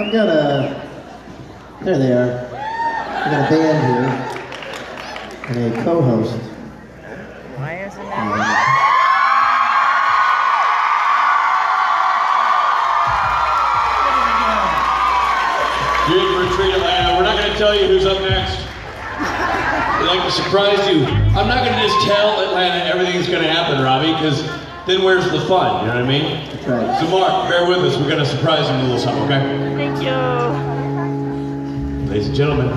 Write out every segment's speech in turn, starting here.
I've got a, there they are. I've got a band here and a co-host. Why isn't it? You're in Retreat Atlanta. We're not going to tell you who's up next. We'd like to surprise you. I'm not going to just tell Atlanta everything's going to happen, Robbie, because then where's the fun, you know what I mean? That's right. So Mark, bear with us. We're going to surprise you with a little something, okay? Thank you. Ladies and gentlemen,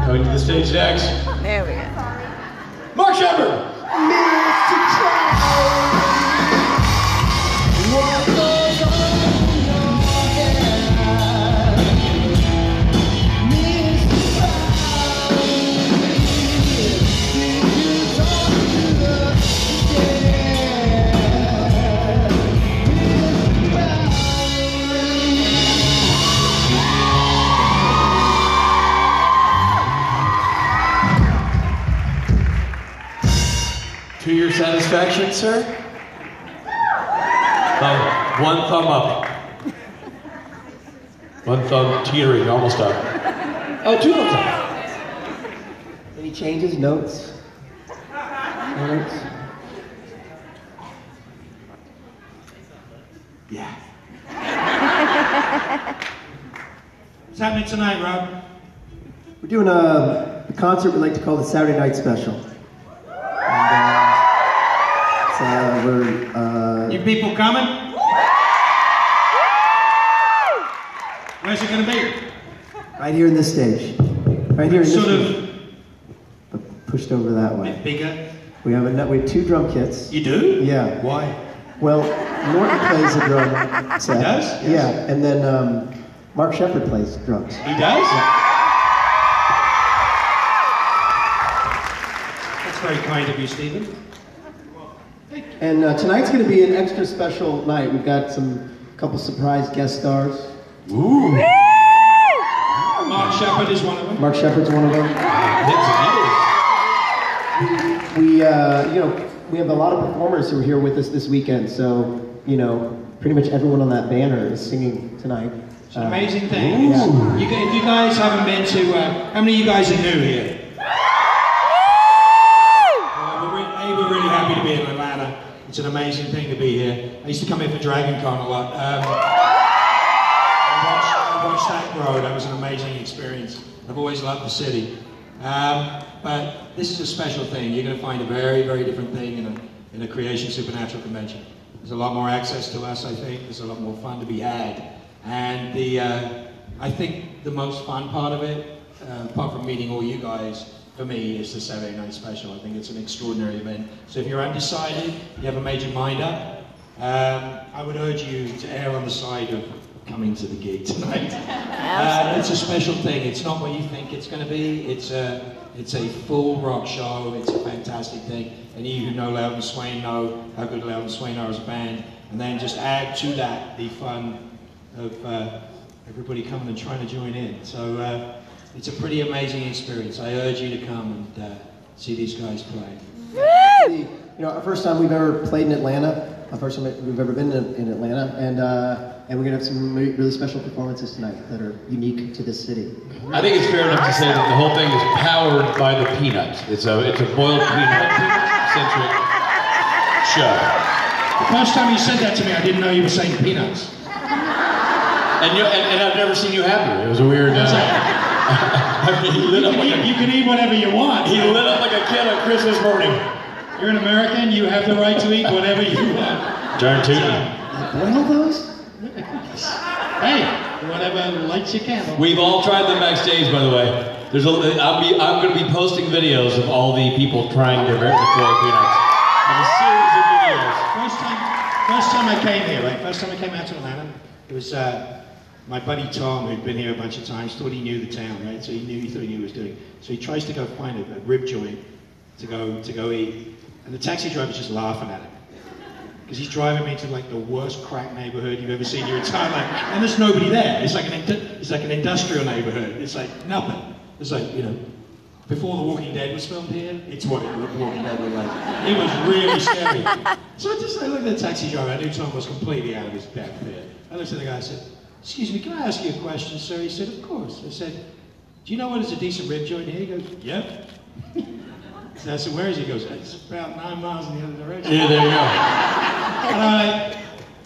coming to the stage next, There we go. Mark Sheppard! Mr. What goes on in your head? Mr. Did you talk to the dead? To your satisfaction, sir? One thumb up. One thumb teetering, almost up. Oh, two thumbs up. Any changes, notes? Notes? Yeah. What's happening tonight, Rob? We're doing a concert we like to call the Saturday Night Special. And You people coming? Where's it gonna be? right here in this stage. Right here in this Sort stage. Pushed over that A way. bit bigger. We have two drum kits. You do? Yeah. Why? Well, Norton plays a drum set. He does? Yes. Yeah, and then Mark Sheppard plays drums. He does? That's very kind of you, Stephen. And tonight's going to be an extra special night. We've got a couple surprise guest stars. Ooh. Mark Sheppard is one of them. Mark Sheppard's one of them. We have a lot of performers who are here with us this weekend. So, pretty much everyone on that banner is singing tonight. It's an amazing thing. Yeah. If you guys haven't been to, how many of you guys are new here? We're really happy to be in Atlanta. It's an amazing thing to be here. I used to come here for Dragon Con a lot. I watched that grow. That was an amazing experience. I've always loved the city. But this is a special thing. You're going to find a very, very different thing in a Creation Supernatural convention. There's a lot more access to us, I think. There's a lot more fun to be had. And I think the most fun part of it, apart from meeting all you guys, for me, is the Saturday Night Special. I think it's an extraordinary event. So if you're undecided, you have a major mind up, I would urge you to err on the side of coming to the gig tonight. It's a special thing. It's not what you think it's going to be. It's a full rock show. It's a fantastic thing. And you who know Loudon Swain know how good Loudon Swain are as a band. And then just add to that the fun of everybody coming and trying to join in. So it's a pretty amazing experience. I urge you to come and see these guys play. Our first time we've ever played in Atlanta. Our first time we've ever been in Atlanta, and we're gonna have some really special performances tonight that are unique to this city. I think it's fair enough to say that the whole thing is powered by the Peanuts. It's a boiled peanut-centric show. The first time you said that to me, I didn't know you were saying peanuts. And I've never seen you happier. It was a weird... You can eat whatever you want. He lit up like a kid on Christmas morning. You're an American, you have the right to eat whatever you want. Darn tootin'. Boil those? Hey, whatever lights your candle. We've all tried them backstage, by the way. I'm going to be posting videos of all the people trying their very boiled peanuts. I have a series of videos. First time I came here, right? First time I came out to Atlanta, it was my buddy Tom, who'd been here a bunch of times, thought he knew the town, right? So he thought he knew what he was doing. So he tries to go find a rib joint to go eat. And the taxi driver's just laughing at him. Because he's driving me to like the worst crack neighborhood you've ever seen in your entire life. And there's nobody there. It's like an industrial neighborhood. It's like nothing. It's like, before The Walking Dead was filmed here, it's what The Walking Dead looked like. It was really scary. So I looked at the taxi driver. I knew Tom was completely out of his depth here. I looked at the guy and said, excuse me, can I ask you a question, sir? He said, of course. I said, do you know what is a decent rib joint here? He goes, yep. So I said, where is he? He goes, it's about 9 miles in the other direction. Yeah, there you go. And I'm like,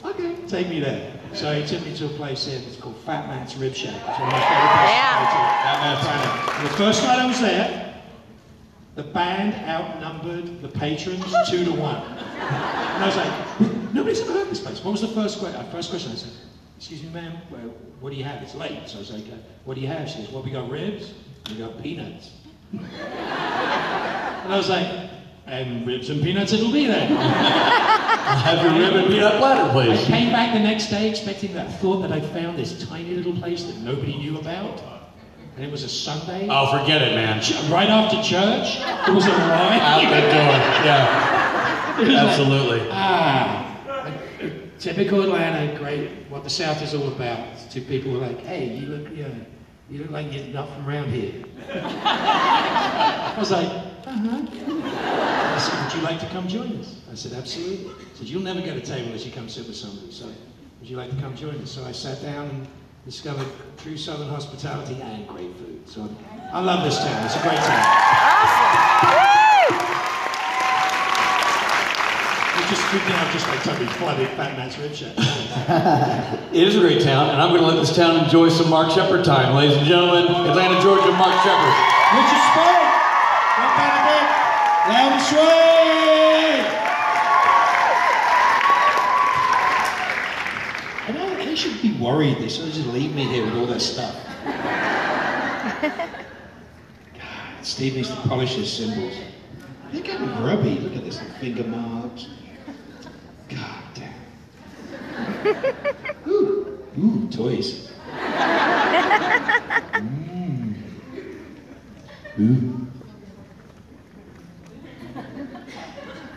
okay, take me there. So he took me to a place here that's called Fat Man's Rib Shack. It's one of my favorite places to go to. And the first night I was there, the band outnumbered the patrons 2 to 1. And I was like, nobody's ever heard of this place. What was the first question? First question I said, excuse me, ma'am, what do you have? It's late. So I was like, what do you have? She goes, well, we got ribs, we got peanuts. And I was like, and ribs and peanuts it'll be then. Have your rib and peanut platter, please. I came back the next day expecting that, thought that I found this tiny little place that nobody knew about. And it was a Sunday. Oh, forget it, man. Right after church, there was a line. Out the door, yeah. Absolutely. Typical Atlanta, great, what the South is all about. Two people were like, hey, you look like you're not from around here. I was like, uh-huh. I said, would you like to come join us? I said, absolutely. I said, you'll never get a table unless you come sit with somebody, so would you like to come join us? So I sat down and discovered true Southern hospitality and great food. So I love this town, it's a great town. Just freaking out, just like totally flooded Fat Man's Rib Shack. It is a great town, and I'm going to let this town enjoy some Mark Sheppard time. Ladies and gentlemen, Atlanta, Georgia, Mark Sheppard. Richard Spade! One Benedict! Loud and swing! I know, they should be worried. They sort of just leave me here with all that stuff. God, Steve needs to polish his cymbals. They're getting grubby. Look at this, finger marks. God damn. Ooh, toys. Ooh.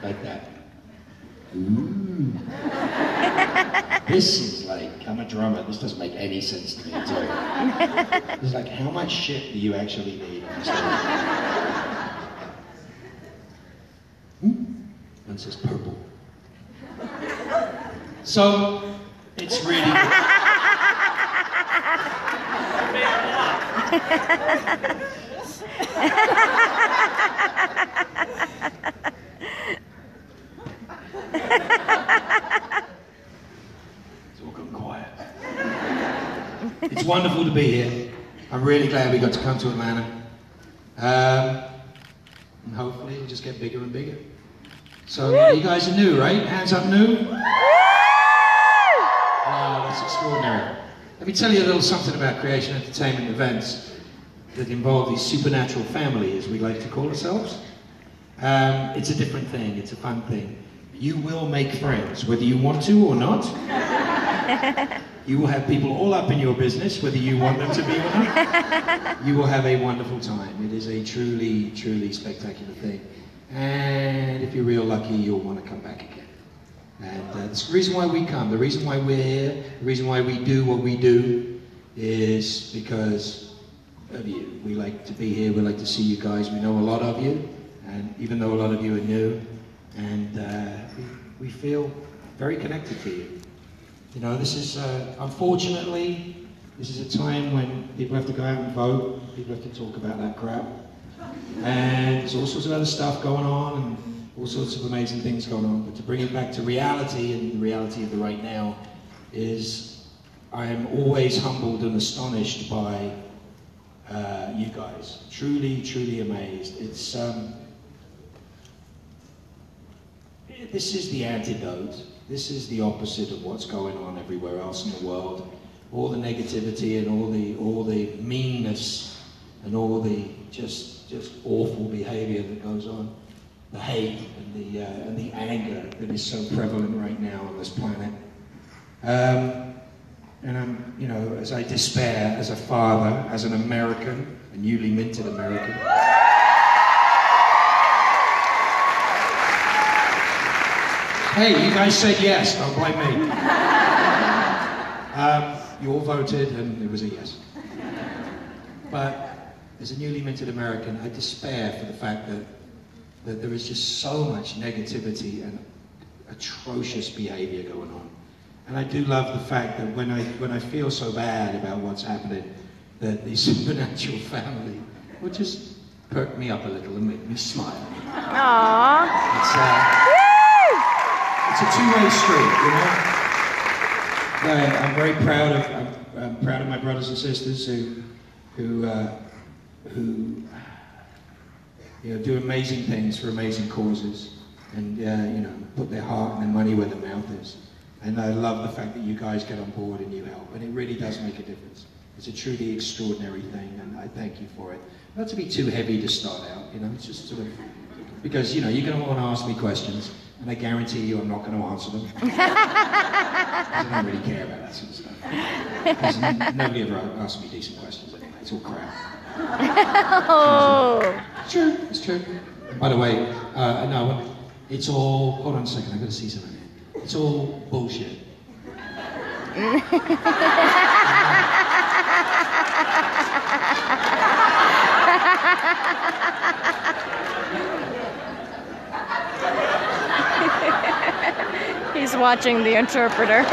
Like that. Ooh. This is like, I'm a drummer. This doesn't make any sense to me at all. It's like, how much shit do you actually need on stage? One says purple. So, it's really good. It's all gone quiet. It's wonderful to be here. I'm really glad we got to come to Atlanta. And hopefully it'll just get bigger and bigger. So you guys are new, right? Hands up, new? Wow, that's extraordinary. Let me tell you a little something about creation entertainment events that involve these supernatural family, as we like to call ourselves. It's a different thing, it's a fun thing. You will make friends, whether you want to or not. You will have people all up in your business, whether you want them to be or not. You will have a wonderful time. It is a truly, truly spectacular thing. And if you're real lucky, you'll want to come back again. And that's the reason why we come, the reason why we're here, the reason why we do what we do is because of you. We like to be here, we like to see you guys. We know a lot of you, and even though a lot of you are new, and we feel very connected to you. You know, this is, unfortunately, this is a time when people have to go out and vote, people have to talk about that crap. And there's all sorts of other stuff going on, and all sorts of amazing things going on. But to bring it back to reality, and the reality of the right now, is I am always humbled and astonished by you guys. Truly, truly amazed. It's, this is the antidote. This is the opposite of what's going on everywhere else in the world. All the negativity and all the meanness and all the just awful behavior that goes on. The hate and the anger that is so prevalent right now on this planet. And I'm, you know, as I despair as a father, as an American, a newly minted American. Hey, you guys said yes, don't blame me. You all voted and it was a yes. But as a newly minted American, I despair for the fact that there is just so much negativity and atrocious behavior going on. And I do love the fact that when I feel so bad about what's happening, that the supernatural family will just perk me up a little and make me smile. Aww. It's a two-way street, you know. I'm very proud of I'm proud of my brothers and sisters who you know, do amazing things for amazing causes, and you know, put their heart and their money where their mouth is. And I love the fact that you guys get on board and you help, and it really does make a difference. It's a truly extraordinary thing, and I thank you for it. Not to be too heavy to start out, you know, it's just sort of, because, you know, you're going to want to ask me questions, and I guarantee you I'm not going to answer them. I don't really care about that sort of stuff. Because nobody ever asks me decent questions anyway, it's all crap. Oh. It's true, it's true. By the way, no, it's all, hold on a second, I've got to see something here. It's all bullshit. He's watching the interpreter.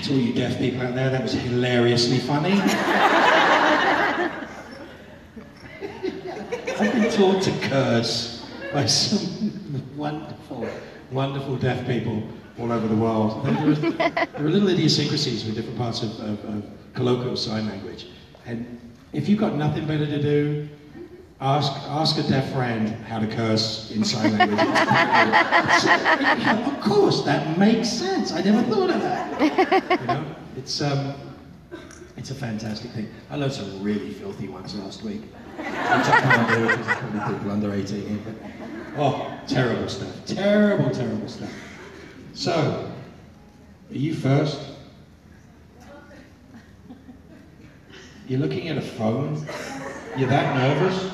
To all you deaf people out there, that was hilariously funny. I've been taught to curse by some wonderful, wonderful deaf people all over the world. There are little idiosyncrasies with different parts of colloquial sign language. And if you've got nothing better to do, ask a deaf friend how to curse in sign language. Of course, that makes sense. I never thought of that. You know, it's a fantastic thing. I learned some really filthy ones last week, which I can't do because there's probably people under 18 here. But, oh, terrible stuff. Terrible, terrible stuff. So, are you first? You're looking at a phone? You're that nervous?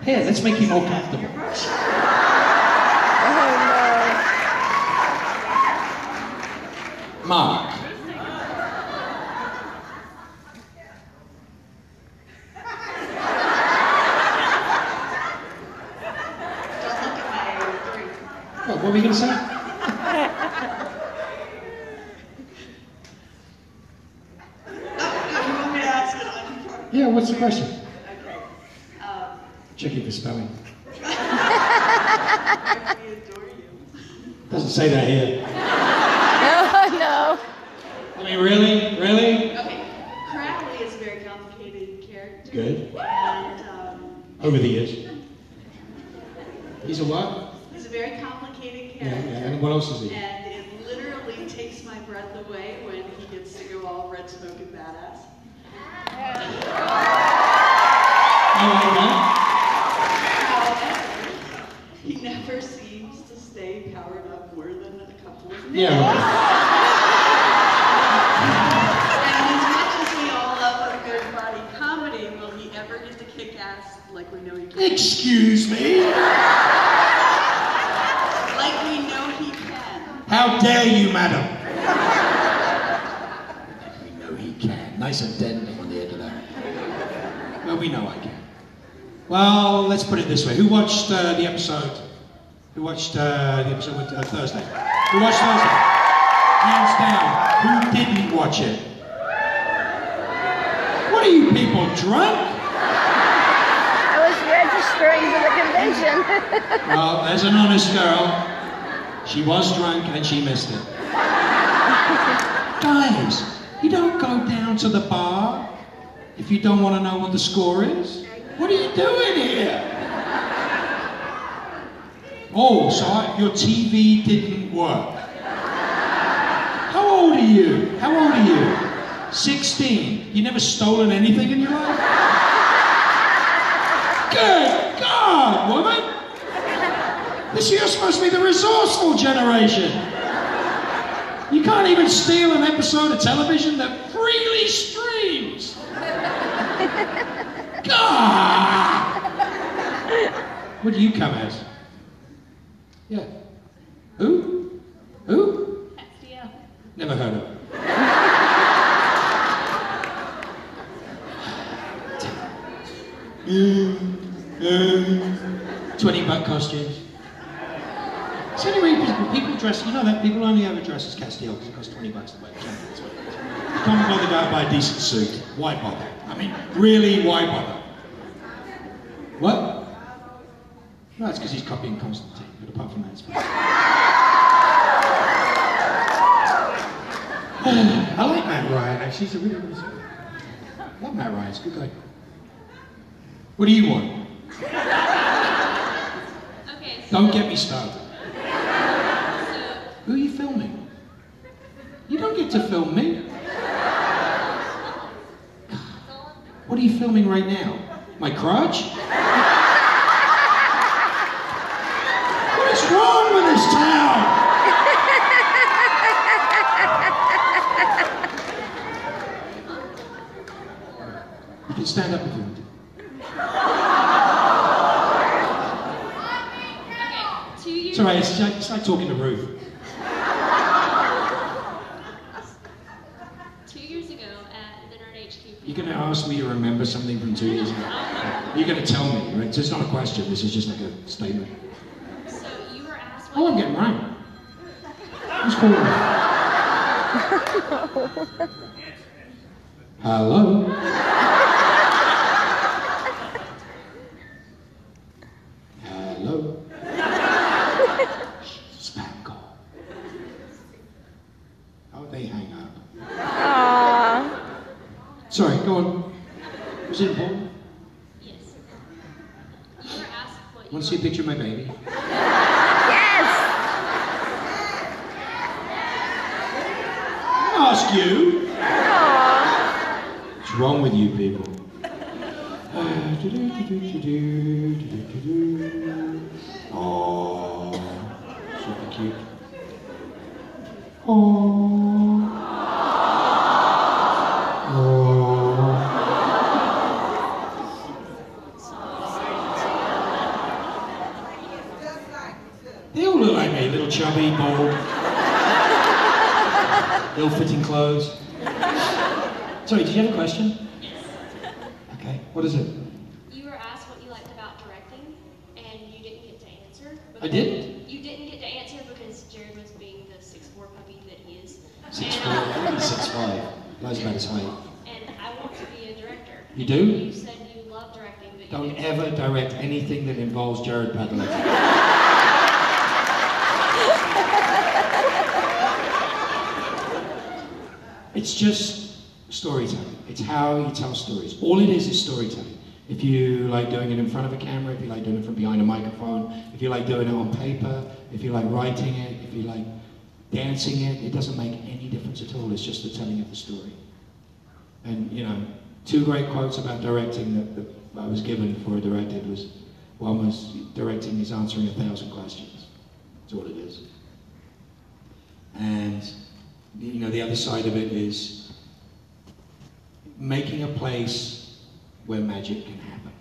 Here, let's make you more comfortable. Mark. What were we going to say? Yeah, what's the question? Okay. Checking for spelling. We adore you. Doesn't say that here. No. I mean, really? Really? Okay. Crackly is a very complicated character. Good. And Over the years. He's a what? he's a very complicated Yeah, character. yeah. And what else is he? And it literally takes my breath away when he gets to go all red smoking badass. However, he never seems to stay powered up more than a couple of minutes. Yeah. And as much as we all love a good body comedy, will he ever get to kick ass like we know he can? Excuse me? Like we know he can. How dare you, madam? We know he can. Nice and deadening on the end of that. Well, we know I can. Well, let's put it this way. Who watched the episode? Who watched the episode with Thursday? Who watched Thursday? Hands down. Who didn't watch it? What are you people, drunk? I was registering for the convention. Well, there's an honest girl. She was drunk and she missed it. Guys, you don't go down to the bar if you don't want to know what the score is. What are you doing here? Oh, so your TV didn't work. How old are you? How old are you? 16. You never stolen anything in your life? Good God, woman! This year's supposed to be the resourceful generation. You can't even steal an episode of television that freely streams. God! What do you come as? Yeah. Who? Who? SPNatl. Never heard of it. $20 costumes. It's the only way people dress, you know that people only ever dress as Castile because it costs $20 to wear. You can't bother to go out and buy a decent suit. Why bother? I mean, really, why bother? What? No, it's because he's copying Constantine, but apart from that, it's fine. I like Matt Ryan, actually, he's a really good singer. I love Matt Ryan, he's a good guy. What do you want? Okay, so Don't get me started. Who are you filming? You don't get to film me. What are you filming right now? My crotch? What is wrong with this town? You can stand up if you want to. okay, 2 years. It's alright, it's like talking to Ruth. 2 years ago at the Nerd HQ. You're going to ask me to remember something from 2 years ago. You're going to tell me, right? So it's not a question, this is just like a statement. So you were asked Oh, what I'm getting right. Who's calling? Hello? Hello? Spam call. Oh, they hang up. Aww. Sorry, go on. Was it important? Yes. You were asked what you Want to see a picture of my baby? Yes. Ask you. Aww. What's wrong with you people? Oh, super cute. Oh. They all look like me, little chubby, bald, ill-fitting clothes. Sorry, did you have a question? Okay, what is it? You were asked what you liked about directing, and you didn't get to answer. I didn't? You didn't get to answer because Jared was being the 6'4" puppy that he is. 6'4", And, he's 6'5". Lies about his height. and I want to be a director. You do? You said you love directing, but you Don't didn't. ever direct anything that involves Jared Padalecki. It's just storytelling. It's how you tell stories. All it is storytelling. If you like doing it in front of a camera, if you like doing it from behind a microphone, if you like doing it on paper, if you like writing it, if you like dancing it doesn't make any difference at all. It's just the telling of the story. And, you know, two great quotes about directing that I was given before I directed was, one was, directing is answering 1,000 questions. That's all it is. And, you know, the other side of it is making a place where magic can happen.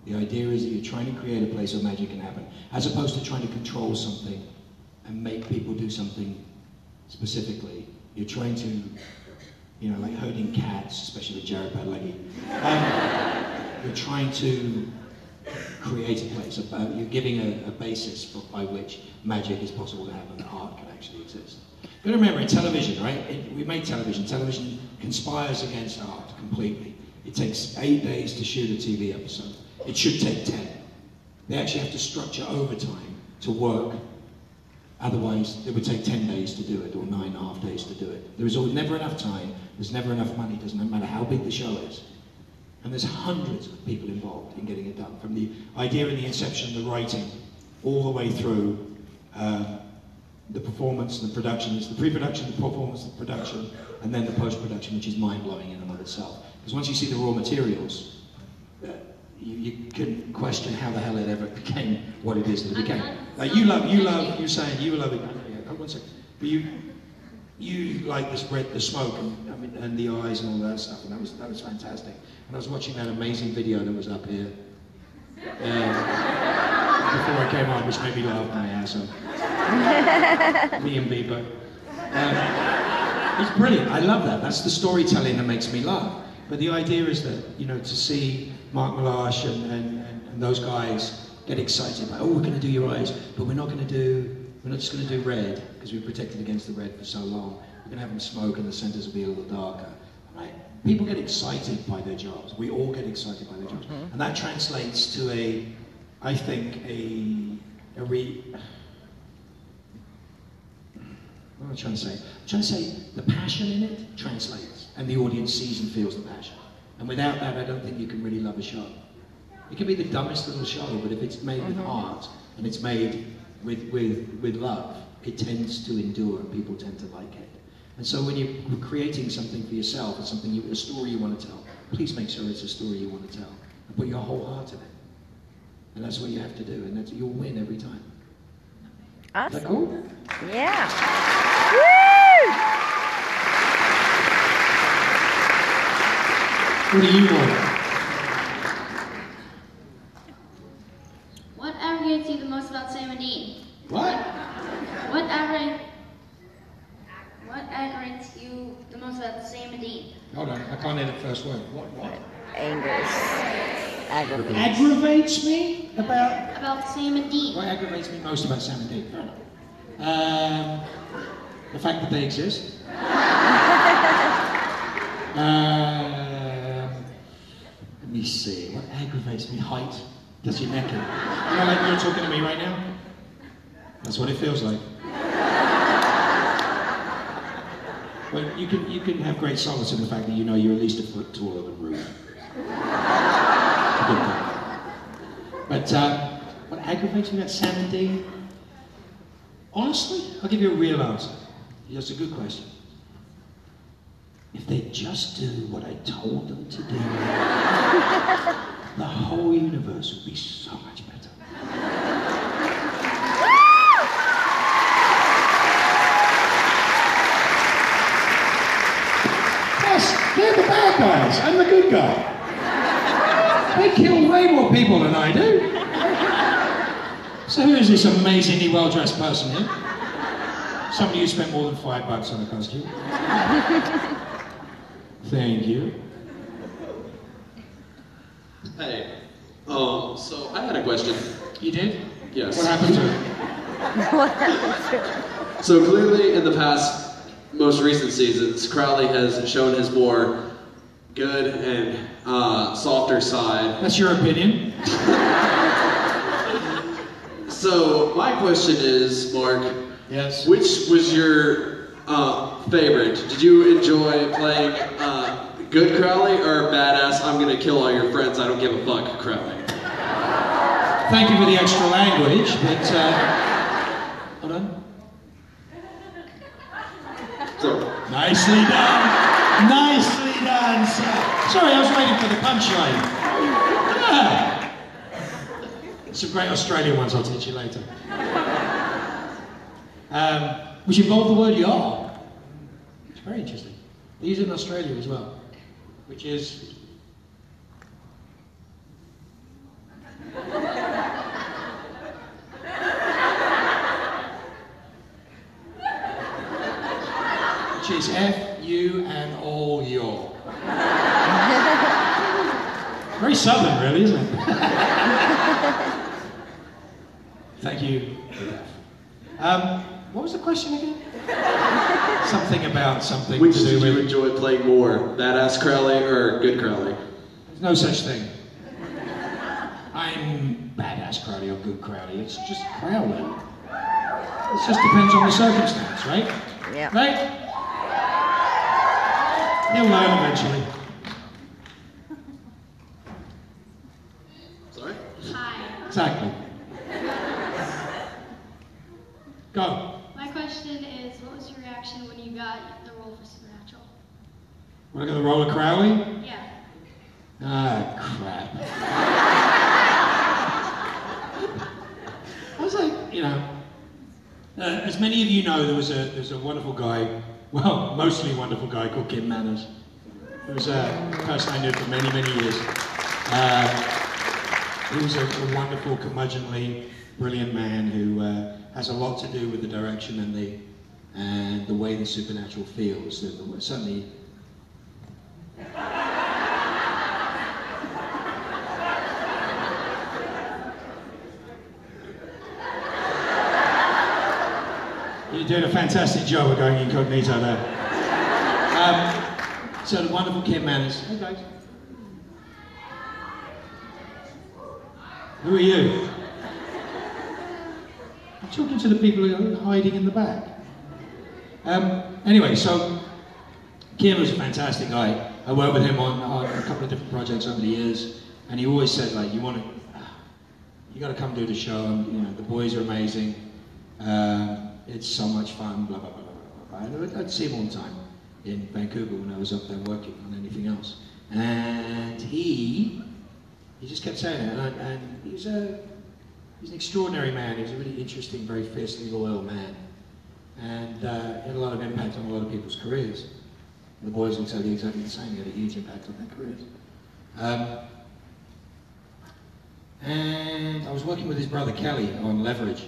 The idea is that you're trying to create a place where magic can happen, as opposed to trying to control something and make people do something specifically. You're trying to, you know, like herding cats, especially with Jared Padalecki. You're trying to create a place. You're giving a basis by which magic is possible to happen, that art can actually exist. But remember, in television, right? We made television. Television conspires against art completely. It takes 8 days to shoot a TV episode. It should take 10. They actually have to structure overtime to work. Otherwise, it would take 10 days to do it, or 9.5 days to do it. There is never enough time. There's never enough money. It doesn't matter how big the show is. And there's hundreds of people involved in getting it done, from the idea and the inception, the writing, all the way through the performance, the production. It's the pre-production, the performance, the production, and then the post-production, which is mind-blowing in and of itself. Because once you see the raw materials, you can question how the hell it ever became what it is that it became. Like you're saying you love it. Hold on a second. But you like the smoke and the eyes and all that stuff, and that was fantastic. And I was watching that amazing video that was up here before I came on, which made me laugh my ass off. Me and Bieber. It's brilliant. I love that. That's the storytelling that makes me laugh. But the idea is that, you know, to see Mark Malash and And those guys get excited about, oh, we're going to do your eyes, but we're not just going to do red, because we've protected against the red for so long. We're going to have them smoke and the centers will be a little darker. Right? People get excited by their jobs. We all get excited by their jobs. And that translates to I think, what am I trying to say? I'm trying to say the passion in it translates, and the audience sees and feels the passion. And without that, I don't think you can really love a show. It can be the dumbest little show, but if it's made with heart, and it's made with love, it tends to endure, and people tend to like it. And so when you're creating something for yourself, or a story you want to tell, please make sure it's a story you want to tell, and put your whole heart in it. And that's what you have to do, and you'll win every time. Awesome. Is that cool? Yeah. Woo! What do you want? What aggravates you the most about Sam and Dean? What? What aggravates you the most about Sam and Dean? Hold on, I can't hear the first word. What? Angers. Aggravates. Aggravates me About Sam and Dean. What aggravates me most about Sam and Dean? The fact that they exist. Let me see. What aggravates me? Height. Does your neck in? You know, like you're talking to me right now? That's what it feels like. But you can have great solace in the fact that you know you're at least a foot taller than Ruth. But what aggravates me about Sam and Dean? Honestly, I'll give you a real answer. That's a good question. If they just do what I told them to do, the whole universe would be so much better. Plus, they're the bad guys. I'm the good guy. They kill way more people than I do. So who is this amazingly well-dressed person here? Somebody who spent more than $5 on a costume. Thank you. Hey, so I had a question. You did? Yes. What happened to it? What happened to it? So clearly in the past, most recent seasons, Crowley has shown his more good and softer side. That's your opinion. So my question is, Mark, Yes. which was your favorite? Did you enjoy playing good Crowley or badass, I'm gonna kill all your friends, I don't give a fuck Crowley? Thank you for the extra language, but hold on. So, Nicely done. Nicely done, sir. Sorry, I was waiting for the punchline. Yeah. Some great Australian ones I'll teach you later. Which involved the word "yar." It's very interesting. They use it in Australia as well, which is F, U, and all your. Very southern, really, isn't it? Thank you. What was the question again? Something about something which to do did you with... enjoy playing more, badass Crowley or good Crowley? There's no such thing. I'm badass Crowley or good Crowley. It's just Crowley. It just depends on the circumstance, right? Yeah. Right? You'll learn eventually. Sorry? Hi. Exactly. Go. My question is, what was your reaction when you got the role for SPNatl? Want to go the role of Crowley? Yeah. Ah, crap. I was like, you know, as many of you know, there's a wonderful guy, well, mostly wonderful guy called Kim Manners. He was a person I knew for many, many years. He was a wonderful, curmudgeonly, brilliant man who has a lot to do with the direction and the way the SPNatl feels. Certainly. You're doing a fantastic job of going incognito there. So the wonderful Kim Manners. Hey guys. Who are you? I'm talking to the people who are hiding in the back. Anyway, so Kim was a fantastic guy. I worked with him on a couple of different projects over the years, and he always said, like, you got to come do the show. And, you know, the boys are amazing. It's so much fun. Blah blah blah blah blah. And I'd see him all the time in Vancouver when I was up there working on anything else, and he just kept saying it. And he's an extraordinary man. He was a really interesting, very fiercely loyal man. And he had a lot of impact on a lot of people's careers. The boys will tell you exactly the same. He had a huge impact on their careers. And I was working with his brother Kelly on Leverage.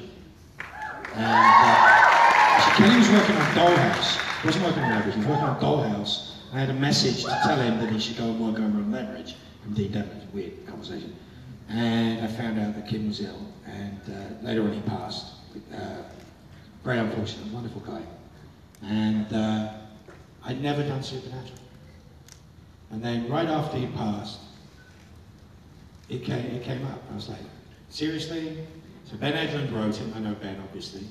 And Kelly was working on Dollhouse. He wasn't working on Leverage, he was working on Dollhouse. I had a message to tell him that he should go and work over on Leverage. Indeed, that was a weird conversation. And I found out that Kim was ill, and later on he passed. Very unfortunate, wonderful guy. And I'd never done Supernatural. And then right after he passed, it came up. I was like, seriously? So Ben Edlund wrote him. I know Ben, obviously.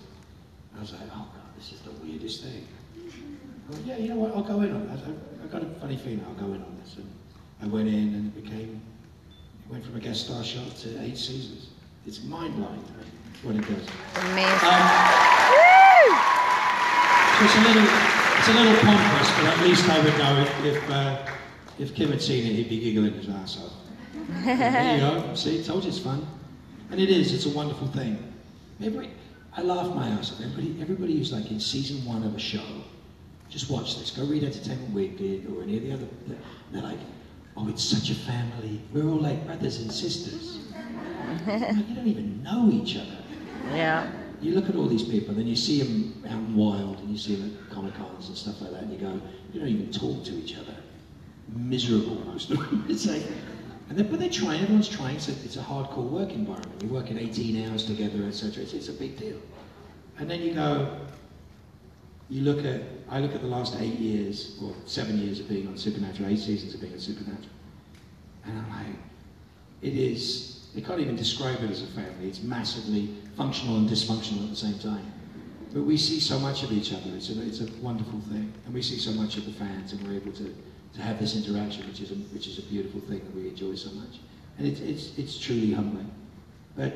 I was like, oh God, this is the weirdest thing. I went, yeah, you know what, I'll go in on that. I've got a funny feeling I'll go in on this. And I went in, and it went from a guest star shot to 8 seasons. It's mind-blowing what it does. Amazing. So it's a little pompous, but at least I would know if Kim had seen it, he'd be giggling his ass off. There you go. See, told you it's fun. And it is. It's a wonderful thing. I laugh my ass off. Everybody who's like in season 1 of a show, just watch this. Go read Entertainment Weekly or any of the other. They're like, oh, it's such a family. We're all like brothers and sisters. You don't even know each other. Yeah. You look at all these people, and then you see them out in wild, and you see them at Comic-Cons and stuff like that, and you go, you don't even talk to each other. Miserable, most of them. It's like, but they're trying, everyone's trying, it's a hardcore work environment. You're working 18 hours together, etc. It's a big deal. And then you go, I look at the last 8 years, or 7 years of being on Supernatural, 8 seasons of being on Supernatural, and I'm like, they can't even describe it as a family. It's massively functional and dysfunctional at the same time. But we see so much of each other. It's a wonderful thing. And we see so much of the fans, and we're able to have this interaction, which is a beautiful thing that we enjoy so much. And it's truly humbling. But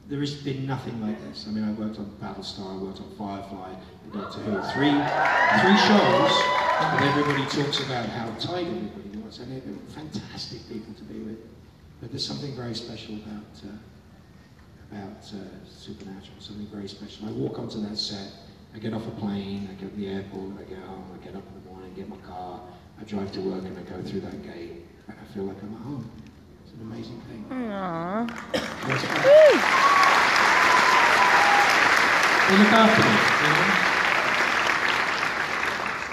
there has been nothing like this. I mean, I worked on Battlestar, I worked on Firefly, Doctor Who. Three shows that everybody talks about how tight everybody was. And they're fantastic people to be with. But there's something very special about Supernatural, something very special. I walk onto that set, I get off a plane, I go to the airport, I get home, I get up in the morning, get my car, I drive to work, and I go through that gate, and I feel like I'm at home. It's an amazing thing. Aww. They look after me, you know?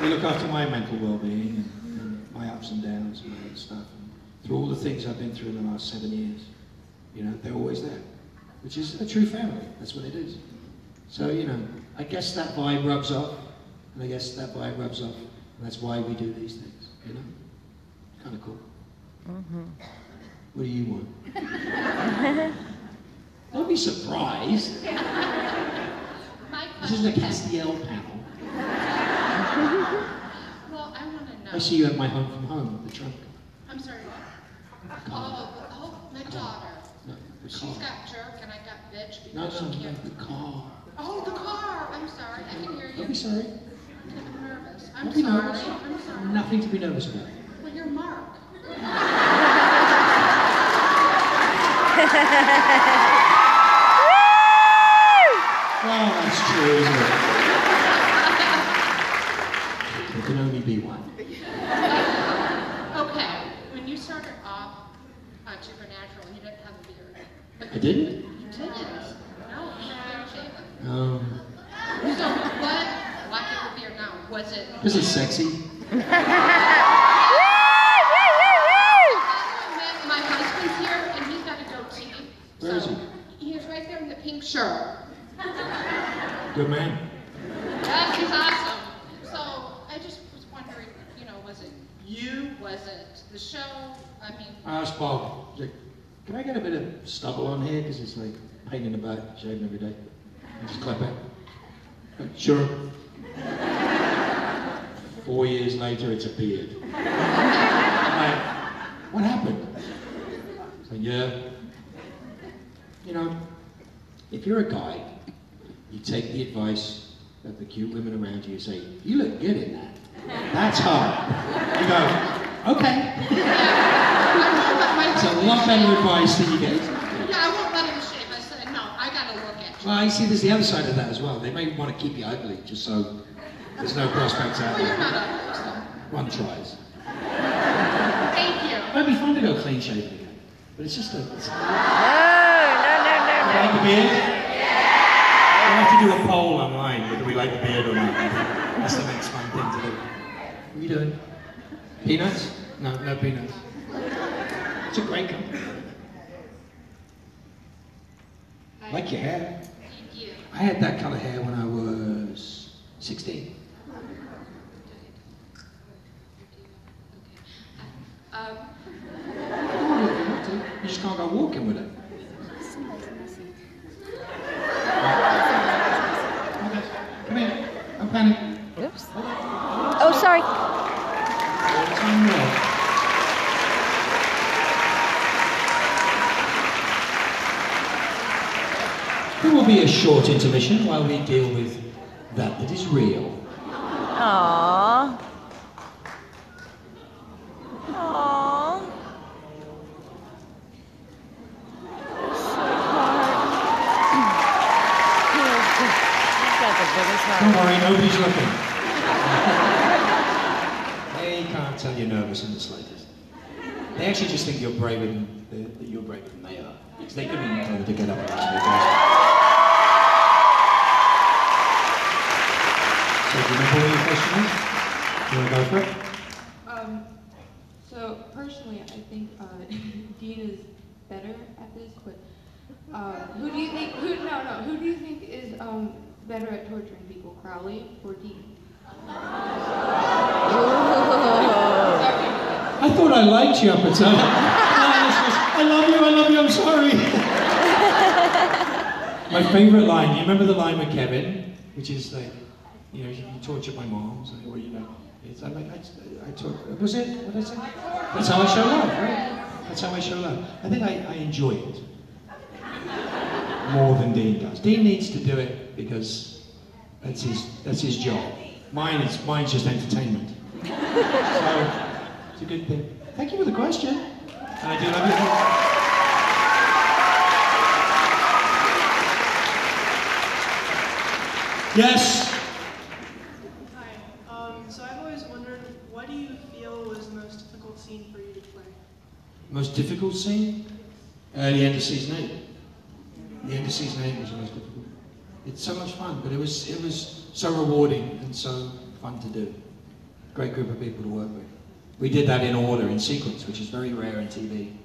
They look after my mental well-being and my ups and downs and all that stuff. Through all the things I've been through in the last 7 years, you know, they're always there, which is a true family. That's what it is. So, you know, I guess that vibe rubs off, and that's why we do these things, you know? Kind of cool. Mm-hmm. What do you want? Don't be surprised. This is the Castiel panel. Well, I want to know. I see you at my home from home, the trunk. I'm sorry, what? Oh, my daughter. No, the She's car. got jerk and I got bitch No, because she can't. the car. Oh, the car. I'm sorry. I can hear you. Don't be sorry. I'm nervous. I'm Don't be sorry. nervous. I'm sorry. Nothing to be nervous about. Well, you're Mark. Well, that's true, isn't it? There can only be one. Okay, when you started off on Supernatural, you didn't have a beard. But I didn't? You didn't. No, you were shaven. Oh. So why did the beard now? Was it? This is sexy. My husband's here, and he's got a goatee. Where is he? He's right there in the pink shirt. Good man. That is awesome. So I just was wondering, you know, was it you? Was it the show? I mean... I asked Bob, can I get a bit of stubble on here? Because it's like pain in the butt, shaving every day. And just clip it. Sure. 4 years later, it's a beard. I'm like, what happened? So yeah. You know, if you're a guy, you take the advice of the cute women around you, say, you look good in that. That's hard. You go, okay. It's a lot better advice than you get. Yeah, I won't let him shave. I said, no, I gotta look at you. Well, I see there's the other side of that as well. They may want to keep you ugly, just so there's no prospects out Well, you're there. not ugly, so. One tries. Thank you. It'd be fun to go clean shaven again. But it's just a... It's No. like the beard? We'll have to do a poll online whether we like the beard or not. That's the next fun thing to do. What are you doing? Peanuts? No, no peanuts. It's a great company. I like your hair. Thank you. I had that color hair when I was 16. You just can't go walking with it. Come here. Don't panic. Oops. Oh, sorry. There will be a short intermission while we deal with that is real. Aww. Aww. Don't worry, nobody's looking. They can't tell you're nervous in the slightest. They actually just think you're braver than you're braver than they are. Because they couldn't even tell them to get up and ask me a question. So do you remember what your question is? You want to go for it? So personally, I think Dean is better at this, but who do you think? Who do you think is better at torturing people, Crowley or Dean? I thought I liked you up until I love you, I'm sorry. My favorite line, you remember the line with Kevin, which is like, you know, you tortured my mom, so, or you know, it's I'm like, I was it? What did I say? That's how I show love, right? That's how I show love. I think I enjoy it more than Dean does. Dean needs to do it because that's his job. Mine's just entertainment. So it's a good thing. Thank you for the question. And I do love you. Yes. Hi. So I've always wondered, what do you feel was the most difficult scene for you to play? Most difficult scene? The end of season 8. The end of season 8 was the most difficult. It's so much fun, but it was so rewarding and so fun to do. Great group of people to work with. We did that in order, in sequence, which is very rare in TV.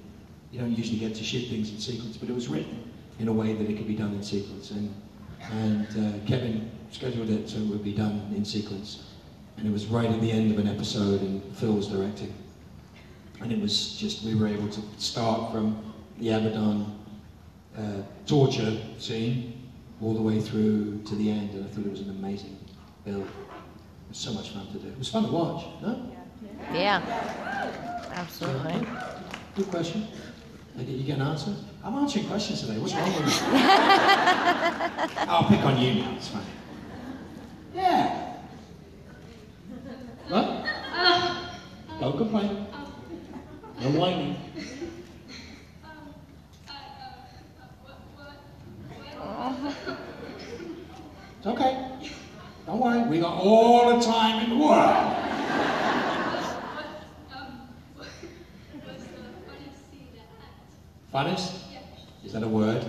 You don't usually get to shoot things in sequence, but it was written in a way that it could be done in sequence. And Kevin scheduled it so it would be done in sequence. And it was right at the end of an episode, and Phil was directing. And it was just, we were able to start from the Abaddon torture scene all the way through to the end, and I thought it was an amazing build. It was so much fun to do. It was fun to watch, no? Yeah, absolutely. Good question. You get an answer? I'm answering questions today. What's wrong with me? I'll pick on you now. It's fine. Yeah. What? Don't complain. No whining. It's okay. Don't worry. We got all the time in the world. Funnest? Is that a word?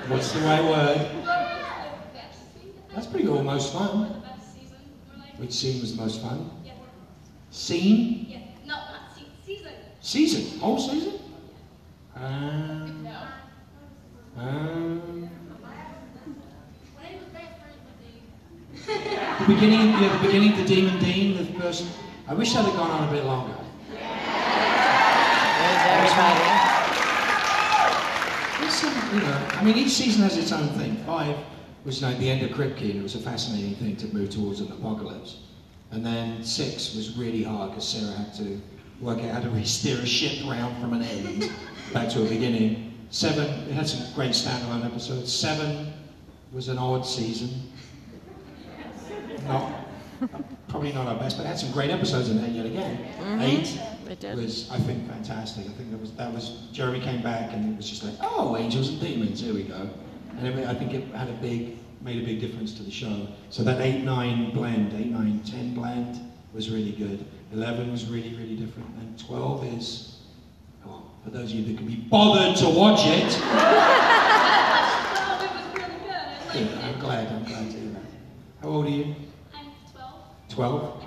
What's the right word? That's pretty good. Most fun. Which scene was the most fun? Scene? Yeah. No, not season. Season? Whole season? No. When I was there, beginning, yeah, the beginning, the Demon Dean, the person. I wish that had gone on a bit longer. You know, I mean, each season has its own thing. 5 was, you know, the end of Kripke, and it was a fascinating thing to move towards an apocalypse. And then 6 was really hard because Sarah had to work out how to steer a ship round from an end back to a beginning. 7, it had some great standalone episodes. 7 was an odd season. Probably not our best, but it had some great episodes in there yet again. 8 was, I think, fantastic. I think that was Jeremy came back and it was just like, oh, angels and demons, here we go. And I think it had made a big difference to the show. So that 8-9 blend, 8-9-10 blend was really good. 11 was really, really different. And 12 is, well, for those of you that can be bothered to watch it. Yeah, I'm glad to hear that. How old are you? I'm 12. 12?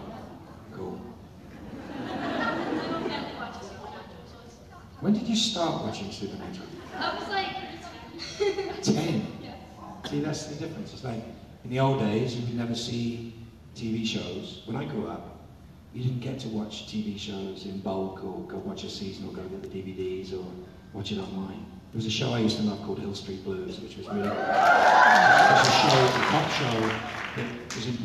Cool. When did you start watching Supernatural? I was like 10. See, that's the difference. It's like, in the old days, you could never see TV shows. When I grew up, you didn't get to watch TV shows in bulk, or go watch a season, or go get the DVDs, or watch it online. There was a show I used to love called Hill Street Blues, which was really, it was a cop show that was in,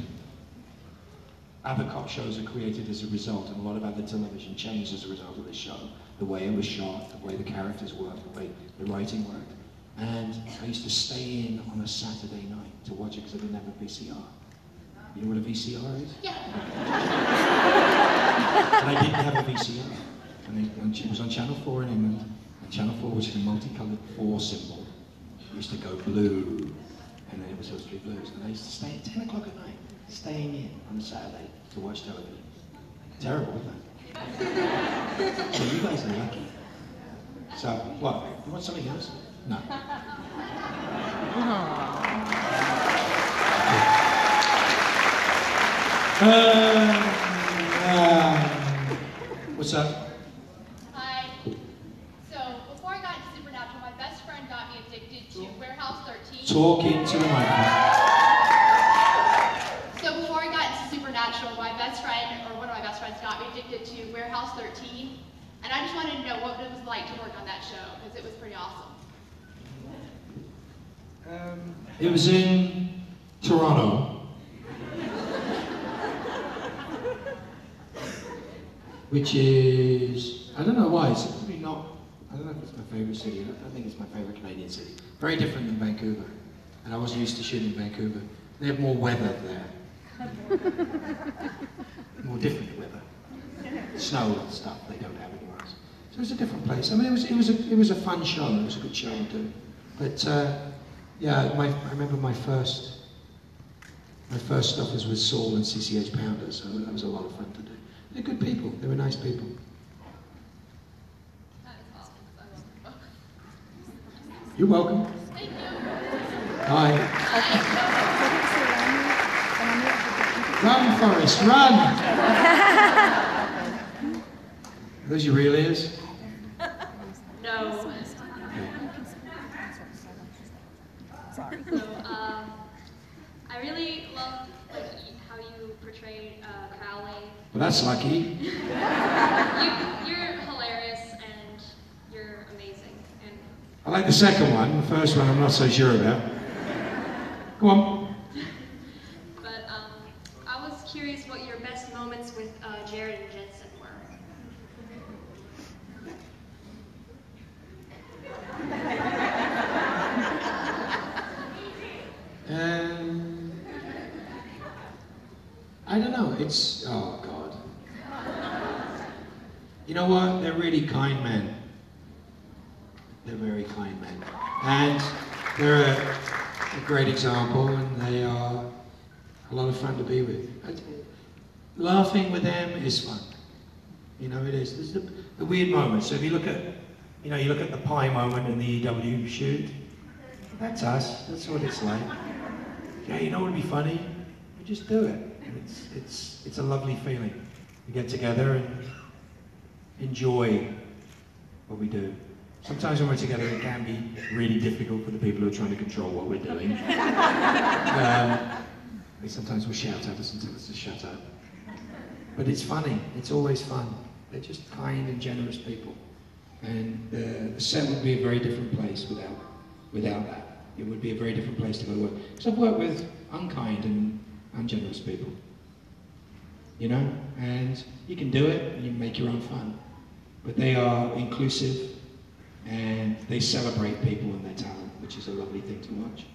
other cop shows are created as a result, and a lot of other television changed as a result of this show. The way it was shot, the way the characters worked, the way the writing worked. And I used to stay in on a Saturday night to watch it because I didn't have a VCR. You know what a VCR is? Yeah. And I didn't have a VCR. And it was on Channel 4 in England. And Channel 4 was a multicolored 4 symbol. It used to go blue, and then it was Hill Street Blues. And I used to stay at 10 o'clock at night, staying in on a Saturday to watch television. Terrible, isn't it? So you guys are lucky. So, what? You want something else? No. What's up? Hi. So, before I got into Supernatural, my best friend got me addicted to Warehouse 13. Talk into the microphone. So, before I got into Supernatural, my best friend, or one of my best friends, got me addicted to Warehouse 13. And I just wanted to know what it was like to work on that show, because it was pretty awesome. It was in Toronto, which is, I don't know why, it's probably not, I don't know if it's my favourite city. I don't think it's my favourite Canadian city. Very different than Vancouver. And I wasn't used to shooting in Vancouver. They have more weather there. More different weather. Snow and stuff they don't have anywhere else. So it was a different place. I mean, it was a fun show. It was a good show to do. But yeah, I remember my first stuff was with Saul and CCH Pounder, so that was a lot of fun to do. They're good people. They were nice people. You're welcome. Thank you. Hi. Run, Forrest, run! Are those your real ears? No. So, I really love how you portrayed Crowley. Well, that's lucky. You're hilarious and you're amazing. And I like the second one. The first one I'm not so sure about. Go on. But I was curious what your best moments with Jared and Jensen were. I don't know. It's, oh God. You know what? They're really kind men. They're very kind men. And they're a great example, and they are a lot of fun to be with. Laughing with them is fun. You know, it is. There's the weird moments. So if you look at, you know, you look at the pie moment in the EW shoot, that's us. That's what it's like. Yeah, you know what would be funny? We just do it. It's a lovely feeling. We get together and enjoy what we do. Sometimes when we're together, it can be really difficult for the people who are trying to control what we're doing. They sometimes will shout at us and tell us to shut up. But it's funny. It's always fun. They're just kind and generous people. And the set would be a very different place without that. It would be a very different place to go to work. Because I've worked with unkind and ungenerous people. You know? And you can do it and you can make your own fun. But they are inclusive and they celebrate people and their talent, which is a lovely thing to watch.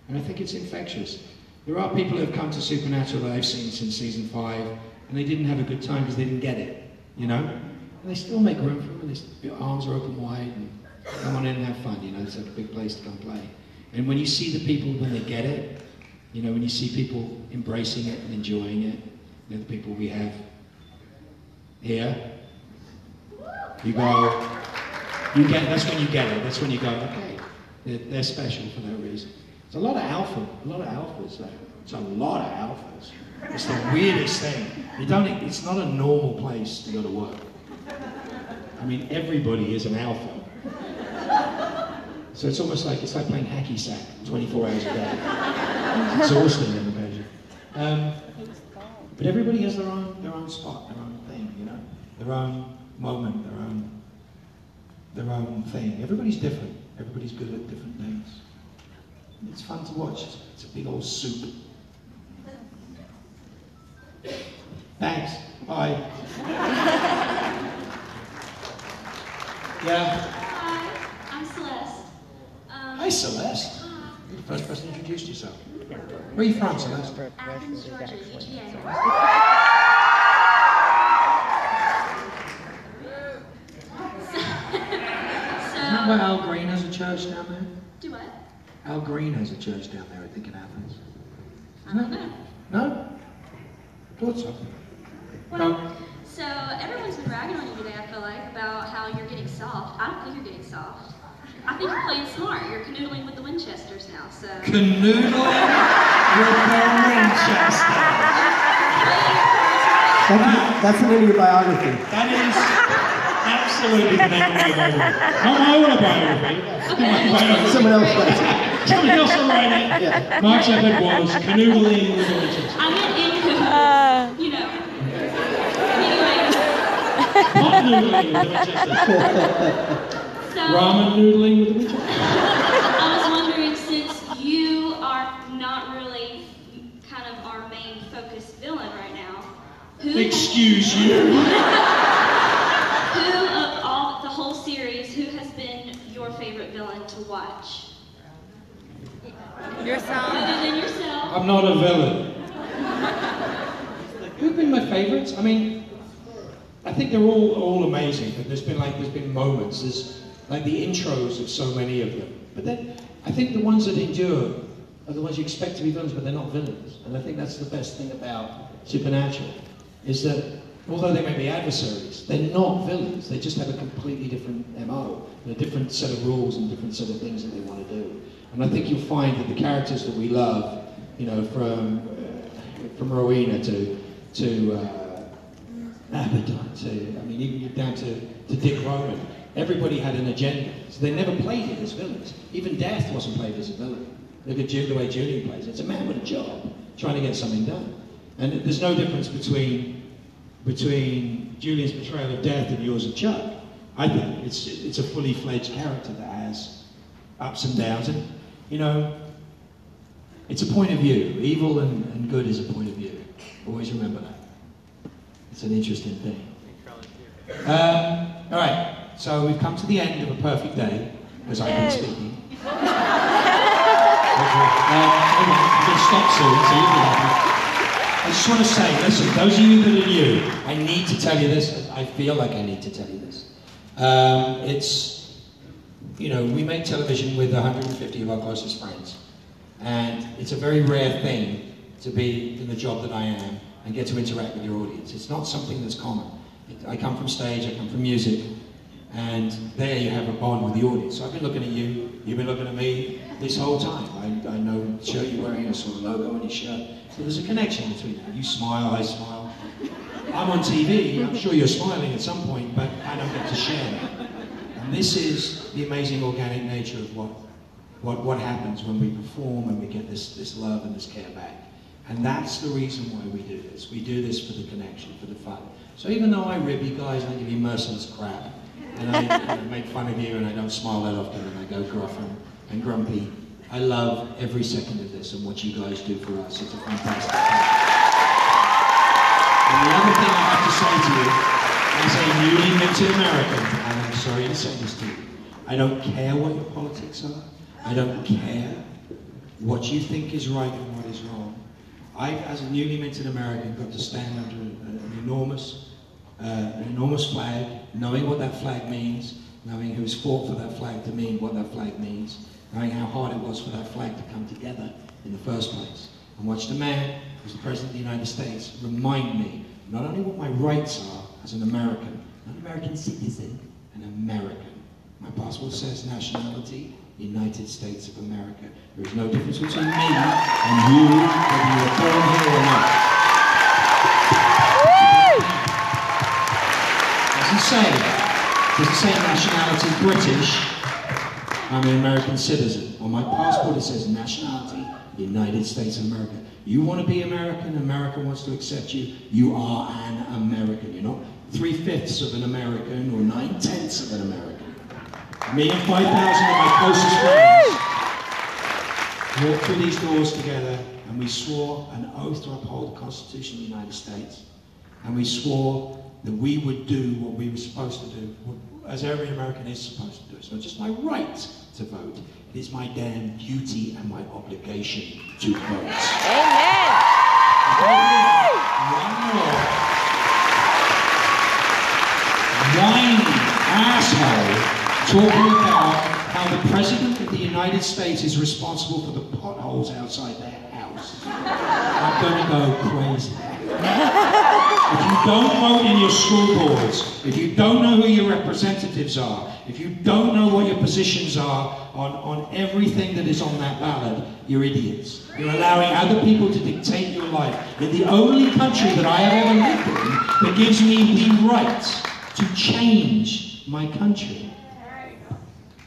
And I think it's infectious. There are people who have come to SPNatl that I've seen since season 5 and they didn't have a good time because they didn't get it, you know? And they still make room for them and their arms are open wide and come on in and have fun, you know? It's like a big place to come play. And when you see the people when they get it, you know, when you see people embracing it and enjoying it, you know, the people we have here, you go, that's when you get it. That's when you go, okay, they're special for that reason. It's a lot of alphas though. It's a lot of alphas. It's the weirdest thing. It's not a normal place to go to work. I mean, everybody is an alpha. So it's almost like, it's like playing hacky sack 24 hours a day. It's exhausting on occasion. But everybody has their own spot, their own thing, you know? Their own moment, their own thing. Everybody's different. Everybody's good at different things. It's fun to watch. It's a big old soup. Thanks. Bye. Yeah. Hi, I'm Celeste. Hi, Celeste. You're the first person who introduced yourself. Where are you from, Celeste? Athens, Georgia, UGA. Isn't that where Al Green has a church down there? Do what? Al Green has a church down there, I think, in Athens. I don't know. No? Thought so. Well, so everyone's been ragging on you today, I feel like, about how you're getting soft. I don't think you're getting soft. I think you're playing smart. You're canoodling with the Winchesters now, so... Canoodling with the Winchesters. That's the name of your biography. That is absolutely the name of my biography. Not my autobiography. Someone else does. Someone else will write it. Yeah. Mark Sheppard was canoodling with the Winchesters. I meant in cahoots, you know. Pot noodling with the Winchesters. Ramen noodling with the Winchesters. I was wondering, since you are not really kind of our main focus villain right now, Excuse you. Who of all the whole series, who has been your favorite villain to watch? Yourself. Other than yourself. I'm not a villain. Who've been my favorites? I mean, I think they're all amazing, but there's been moments. There's like the intros of so many of them. But then I think the ones that endure are the ones you expect to be villains, but they're not villains. And I think that's the best thing about SPNatl, is that although they may be adversaries, they're not villains. They just have a completely different MO, and a different set of rules and a different set of things that they want to do. And I think you'll find that the characters that we love, you know, from Rowena to Abaddon to, I mean, even down to Dick Roman, everybody had an agenda. So they never played it as villains. Even Death wasn't played as a villain. Look at the way Julian plays. It's a man with a job, trying to get something done. And there's no difference between Julian's portrayal of Death and yours of Chuck. I think it's a fully fledged character that has ups and downs. And, you know, it's a point of view. Evil and good is a point of view. Always remember that. It's an interesting thing. All right, so we've come to the end of a perfect day, as I've been speaking. I'm going to stop soon, so you'll be happy. I just want to say, listen, those of you that are new, I need to tell you this. I feel like I need to tell you this. It's, you know, we make television with 150 of our closest friends. And it's a very rare thing to be in the job that I am and get to interact with your audience. It's not something that's common. I come from stage, I come from music, and there you have a bond with the audience. So I've been looking at you, you've been looking at me this whole time. I know the shirt you're wearing, I saw the logo on your shirt. So there's a connection between that. You smile, I smile. I'm on TV, I'm sure you're smiling at some point, but I don't get to share that. And this is the amazing organic nature of what happens when we perform and we get this love and this care back. And that's the reason why we do this. We do this for the connection, for the fun. So even though I rib you guys and I give you merciless crap, and I make fun of you and I don't smile that often and I go gruff and grumpy, I love every second of this and what you guys do for us. It's a fantastic thing. And the other thing I have to say to you, as a newly minted American, and I'm sorry to say this to you, I don't care what your politics are. I don't care what you think is right and what is wrong. I, as a newly minted American, got to stand under an enormous flag, knowing what that flag means, knowing who's fought for that flag to mean what that flag means, knowing how hard it was for that flag to come together in the first place. And watched a man who's the President of the United States remind me not only what my rights are as an American, not an American citizen, an American. My passport says nationality, United States of America. There is no difference between me and you, whether you were born here or not. Doesn't say nationality British, I'm an American citizen. On my passport it says nationality, United States of America. You want to be American, America wants to accept you, you are an American. You're not 3/5 of an American or 9/10 of an American. Me and 5,000 of my closest friends walked through these doors together and we swore an oath to uphold the Constitution of the United States. And we swore that we would do what we were supposed to do, as every American is supposed to do. It's not just my right to vote, it is my damn duty and my obligation to vote. Amen. One more whiny asshole talking about how the President of the United States is responsible for the potholes outside their house. I'm going to go crazy. If you don't vote in your school boards, if you don't know who your representatives are, if you don't know what your positions are on everything that is on that ballot, you're idiots. You're allowing other people to dictate your life. In the only country that I have ever lived in that gives me the right to change my country.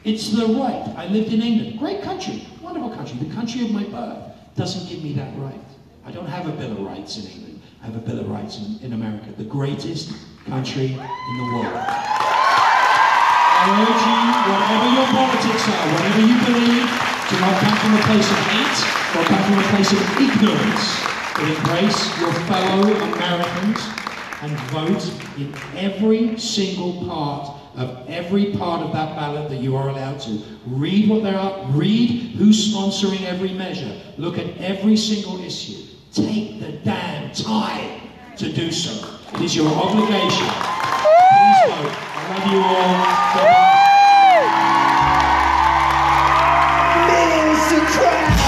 It's the right. I lived in England. Great country. Wonderful country. The country of my birth doesn't give me that right. I don't have a Bill of Rights in England. I have a Bill of Rights in America. The greatest country in the world. I urge you, whatever your politics are, whatever you believe, to not come from a place of hate or come from a place of ignorance, but embrace your fellow Americans and vote in every single part of that ballot that you are allowed to. Read what they are, read who's sponsoring every measure, look at every single issue. Take the damn time to do so. It is your obligation. Please vote. I love you all. Bye-bye. Mr. Crowley,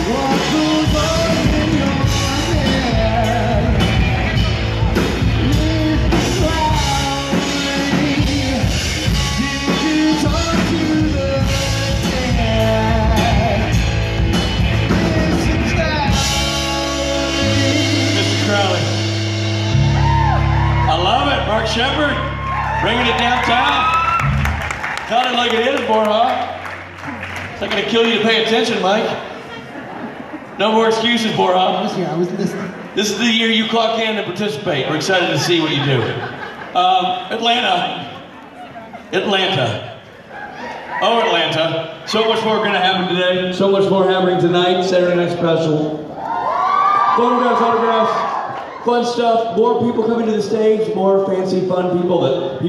what goes on in your head? Mr. Crowley, did you talk to the dead? Mr. Crowley. I love it, Mark Sheppard. Bringing it downtown. Got it like it is, Borja. It's not going to kill you to pay attention, Mike. No more excuses, Borja. I was listening. This is the year you clock in and participate. We're excited to see what you do. Atlanta. Oh, Atlanta. So much more going to happen today. So much more happening tonight. Saturday night special. Photographs, autographs, fun stuff. More people coming to the stage. More fancy, fun people that